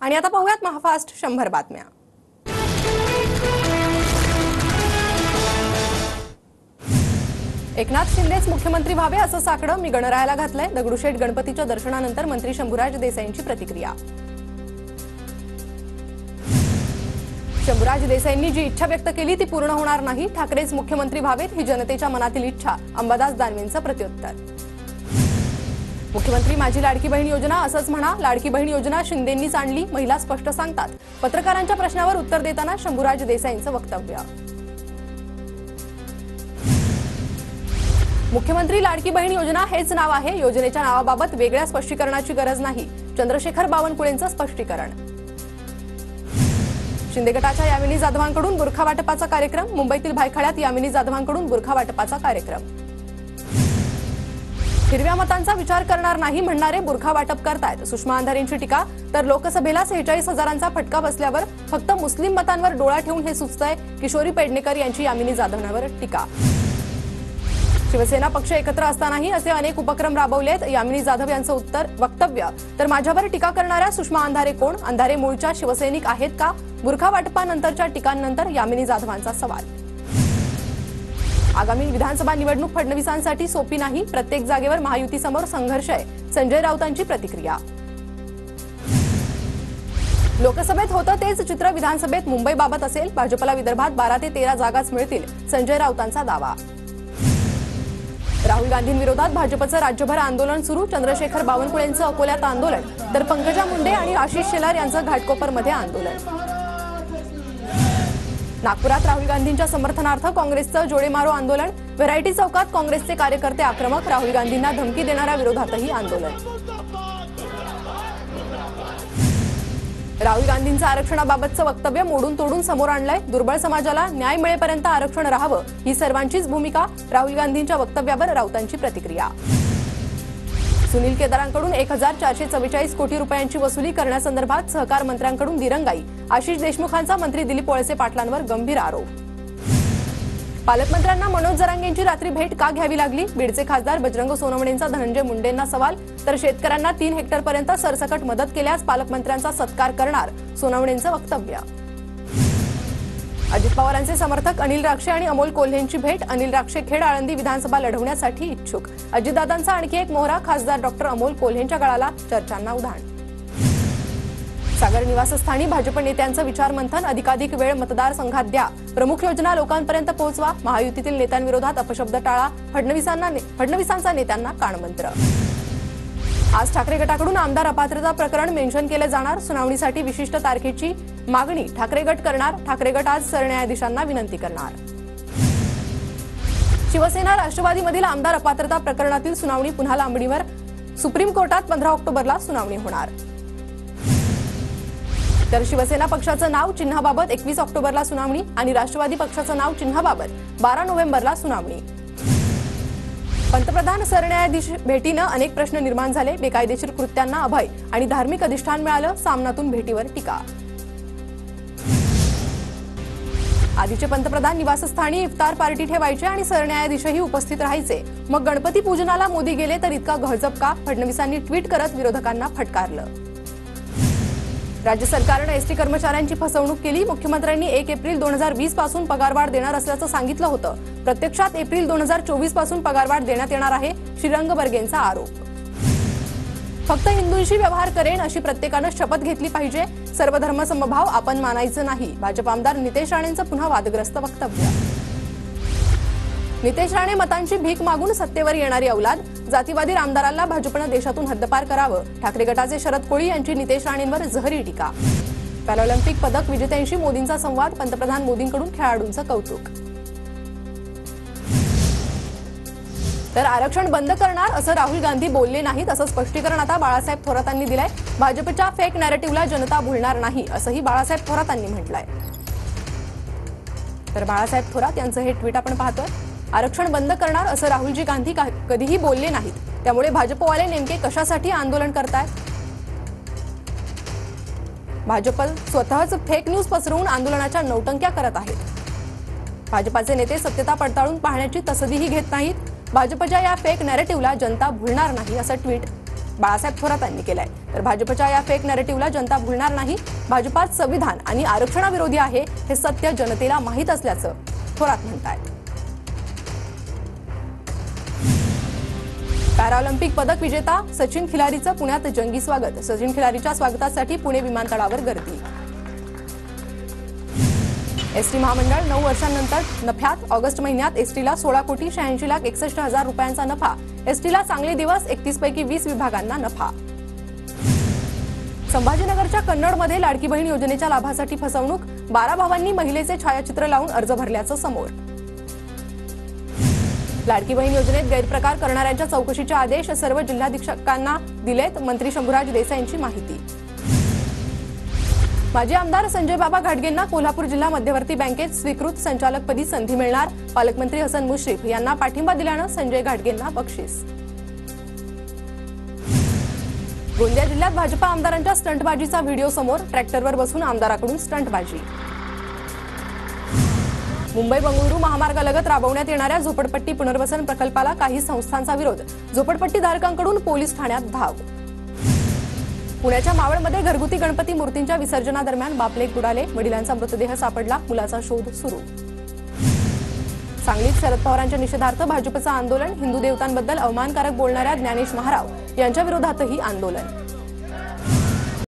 आणि आता पाहूयात महाफास्ट 100 बातम्या। एकनाथ शिंदेच मुख्यमंत्री व्हावे असं साकडं मी गणरायाला घातलंय। दगडूशेठ गणपतीच्या दर्शनानंतर मंत्री शंभूराज देसाईंची प्रतिक्रिया। शंभूराज देसाईंनी जी इच्छा व्यक्त केली ती पूर्ण होणार नाही। ठाकरेच मुख्यमंत्री व्हावेत ही जनतेच्या मनातील इच्छा। अंबादास दानवेंचं प्रत्युत्तर। मुख्यमंत्री माझी लाडकी बहीण योजना असंच म्हणा। लाडकी बहीण योजना शिंदेंनीच आणली, महिला स्पष्ट सांगतात। पत्रकारांच्या प्रश्नावर उत्तर देताना शंभूराज देसाईंचं वक्तव्य। मुख्यमंत्री लाडकी बहीण योजना हेच नाव आहे। योजनेच्या नावाबाबत वेगळ्या स्पष्टीकरणाची गरज नाही। चंद्रशेखर बावनकुळेंचं स्पष्टीकरण। शिंदे गटाच्या यामिनी जाधवांकडून बुरखा वाटपाचा कार्यक्रम। मुंबईतील भायखळ्यात यामिनी जाधवांकडून बुरखा वाटपाचा कार्यक्रम। हिरव्या मतांचा विचार करणार नाही म्हणणारे बुरखा वाटप करतायत। सुषमा अंधारेंची टीका। तर लोकसभेला 46,000चा फटका बसल्यावर फक्त मुस्लिम मतांवर डोळा ठेवून हे सुचतंय। किशोरी पेडणेकर यांची यामिनी जाधवांवर टीका। शिवसेना पक्ष एकत्र असतानाही असे अनेक उपक्रम राबवलेत, यामिनी जाधव यांचं वक्तव्य। तर माझ्यावर टीका करणाऱ्या सुषमा अंधारे कोण? अंधारे मूळच्या शिवसैनिक आहेत का? बुरखा वाटपानंतरच्या टीकांनंतर यामिनी जाधवांचा सवाल। आगामी विधानसभा निवडणूक फडणवीसांसाठी सोपी नाही। प्रत्येक जागेवर महायुतीसमोर संघर्ष आहे। संजय राऊतांची प्रतिक्रिया। लोकसभेत होतं तेच चित्र विधानसभेत मुंबईबाबत असेल। भाजपला विदर्भात 12 ते 13 जागाच मिळतील, संजय राऊतांचा दावा। राहुल गांधींविरोधात भाजपचं राज्यभर आंदोलन सुरू। चंद्रशेखर बावनकुळेंचं अकोल्यात आंदोलन, तर पंकजा मुंडे आणि आशिष शेलार यांचं घाटकोपरमध्ये आंदोलन। नागपुरात राहुल गांधींच्या समर्थनार्थ काँग्रेसचं जोडे मारो आंदोलन। व्हरायटी चौकात काँग्रेसचे कार्यकर्ते आक्रमक। राहुल गांधींना धमकी देणाऱ्या विरोधातही आंदोलन। राहुल गांधींचं आरक्षणाबाबतचं वक्तव्य मोडून तोडून समोर आणलंय। दुर्बळ समाजाला न्याय मिळेपर्यंत आरक्षण राहावं ही सर्वांचीच भूमिका। राहुल गांधींच्या वक्तव्यावर राऊतांची प्रतिक्रिया। सुनील केदारांकडून 1444 कोटी रुपयांची वसुली करण्यासंदर्भात सहकार मंत्र्यांकडून दिरंगाई। आशिष देशमुखांचा मंत्री दिलीप वळसे पाटलांवर गंभीर आरोप। पालकमंत्र्यांना मनोज जरांगेंची रात्री भेट का घ्यावी लागली? बीडचे खासदार बजरंग सोनवणेंचा धनंजय मुंडेंना सवाल। तर शेतकऱ्यांना 3 हेक्टरपर्यंत सरसकट मदत केल्यास पालकमंत्र्यांचा सत्कार करणार, सोनवणेंचं वक्तव्य। अजित पवारांचे समर्थक अनिल राक्षे आणि अमोल कोल्हेंची भेट। अनिल राक्षे खेड आळंदी विधानसभा लढवण्यासाठी इच्छुक। अजितदादांचा आणखी एक मोहरा, खासदार डॉक्टर अमोल कोल्हेंच्या गळाला, चर्चांना उधाण। सागर निवासस्थानी भाजप नेत्यांचं विचारमंथन। अधिकाधिक वेळ मतदारसंघात द्या, प्रमुख योजना लोकांपर्यंत पोहोचवा। महायुतीतील नेत्यांविरोधात अपशब्द टाळा, फडणवीसांचा नेत्यांना कानमंत्र। आज ठाकरे गटाकडून आमदार अपात्रता प्रकरण मेन्शन केलं जाणार। सुनावणीसाठी विशिष्ट तारखेची मागणी ठाकरे गट करणार। ठाकरे गट आज सरन्यायाधीशांना विनंती करणार। शिवसेना राष्ट्रवादीमधील आमदार अपात्रता प्रकरणातील सुनावणी पुन्हा लांबणीवर। सुप्रीम कोर्टात 15 ऑक्टोबरला सुनावणी होणार। तर शिवसेना पक्षाचं नाव चिन्हाबाबत 21 ऑक्टोबरला सुनावणी आणि राष्ट्रवादी पक्षाचं नाव चिन्हाबाबत 12 नोव्हेंबरला सुनावणी। पंतप्रधान सरन्यायाधीश भेटीनं अनेक प्रश्न निर्माण झाले। बेकायदेशीर कृत्यांना अभय आणि धार्मिक अधिष्ठान मिळालं, सामनातून भेटीवर टीका। आधीचे पंतप्रधान निवासस्थानी इफ्तार पार्टी ठेवायचे आणि सरन्यायाधीशही उपस्थित राहायचे। मग गणपती पूजनाला मोदी गेले तर इतका गहजब का? फडणवीसांनी ट्विट करत विरोधकांना फटकारलं। राज्य सरकारनं एसटी कर्मचाऱ्यांची फसवणूक केली। मुख्यमंत्र्यांनी 1 एप्रिल 2020 पासून पगारवाढ देणार असल्याचं सांगितलं होतं। प्रत्यक्षात एप्रिल 2024 पासून पगारवाढ देण्यात येणार आहे, श्रीरंग बर्गेंचा आरोप। फक्त हिंदूंशी व्यवहार करेन अशी प्रत्येकानं शपथ घेतली पाहिजे। सर्व धर्म समभाव आपण मानायचं नाही, भाजप आमदार नितेश राणेंचं पुन्हा वादग्रस्त वक्तव्य। नितेश राणे मतांची भीक मागून सत्तेवर येणारी औलाद। जातीवादी आमदारांना भाजपनं देशातून हद्दपार करावं। ठाकरे गटाचे शरद कोळी यांची नितेश राणेंवर जहरी टीका। पॅरालिम्पिक पदक विजेत्यांशी मोदींचा संवाद। पंतप्रधान मोदींकडून खेळाडूंचं कौतुक। तर आरक्षण बंद करणार असं राहुल गांधी बोलले नाहीत, असं स्पष्टीकरण आता बाळासाहेब थोरातांनी दिलंय। भाजपच्या फेक नॅरेटिव्हला जनता भुलणार नाही असंही बाळासाहेब थोरातांनी म्हटलंय। तर बाळासाहेब थोरात यांचं हे ट्विट आपण पाहतोय। आरक्षण बंद करणार असं राहुलजी गांधी कधीही बोलले नाहीत, त्यामुळे भाजपवाले नेमके कशासाठी आंदोलन करतायत? भाजप स्वतःच फेक न्यूज पसरवून आंदोलनाच्या नौटंक्या करत आहेत। भाजपाचे नेते सत्यता पडताळून पाहण्याची तसदीही घेत नाहीत। भाजपच्या या फेक नॅरेटिव्हला जनता भुलणार नाही असं ट्विट बाळासाहेब थोरातांनी केलंय। तर भाजपच्या या फेक नॅरेटिव्हला जनता भुलणार नाही. भाजपात संविधान आणि आरक्षणाविरोधी आहे हे सत्य जनतेला माहीत असल्याचं थोरात म्हणतायत. पॅराऑलिम्पिक पदक विजेता सचिन खिलारीचं पुण्यात जंगी स्वागत. सचिन खिलारीच्या स्वागतासाठी पुणे विमानतळावर गर्दी. एसटी महामंडळ 9 वर्षांनंतर नफ्यात. ऑगस्ट महिन्यात एसटीला 16,86,61,00,000 रुपयांचा नफा. एसटीला चांगले दिवस. 31 पैकी 20 विभागांना नफा. संभाजीनगरच्या कन्नडमध्ये लाडकी बहीण योजनेच्या लाभासाठी फसवणूक. 12 भावांनी महिलेचे छायाचित्र लावून अर्ज भरल्याचं समोर. लाडकी बहीण योजनेत गैरप्रकार करणाऱ्यांच्या चौकशीचे आदेश सर्व जिल्हाधीक्षकांना दिलेत. मंत्री शंभूराज देसाईंची माहिती. माजी आमदार संजय बाबा घाटगेंना कोल्हापूर जिल्हा मध्यवर्ती बँकेत स्वीकृत संचालकपदी संधी मिळणार. पालकमंत्री हसन मुश्रीफ यांना पाठिंबा दिल्यानं संजय घाटगेंना बक्षीस. गोंदिया जिल्ह्यात भाजपा आमदारांच्या स्टंटबाजीचा व्हिडिओ समोर. ट्रॅक्टरवर बसून आमदाराकडून स्टंटबाजी. मुंबई बंगळुरू महामार्गालगत राबवण्यात येणाऱ्या झोपडपट्टी पुनर्वसन प्रकल्पाला काही संस्थांचा विरोध. झोपडपट्टीधारकांकडून पोलीस ठाण्यात धाव. पुण्याच्या मावळमध्ये घरगुती गणपती मूर्तींच्या विसर्जनादरम्यान बापलेक बुडाले. वडिलांचा मृतदेह सापडला. मुलाचा शोध सुरू. सांगलीत शरद पवारांच्या निषेधार्थ भाजपचं आंदोलन. हिंदू देवतांबद्दल अवमानकारक बोलणाऱ्या ज्ञानेश महाराव यांच्या विरोधातही आंदोलन.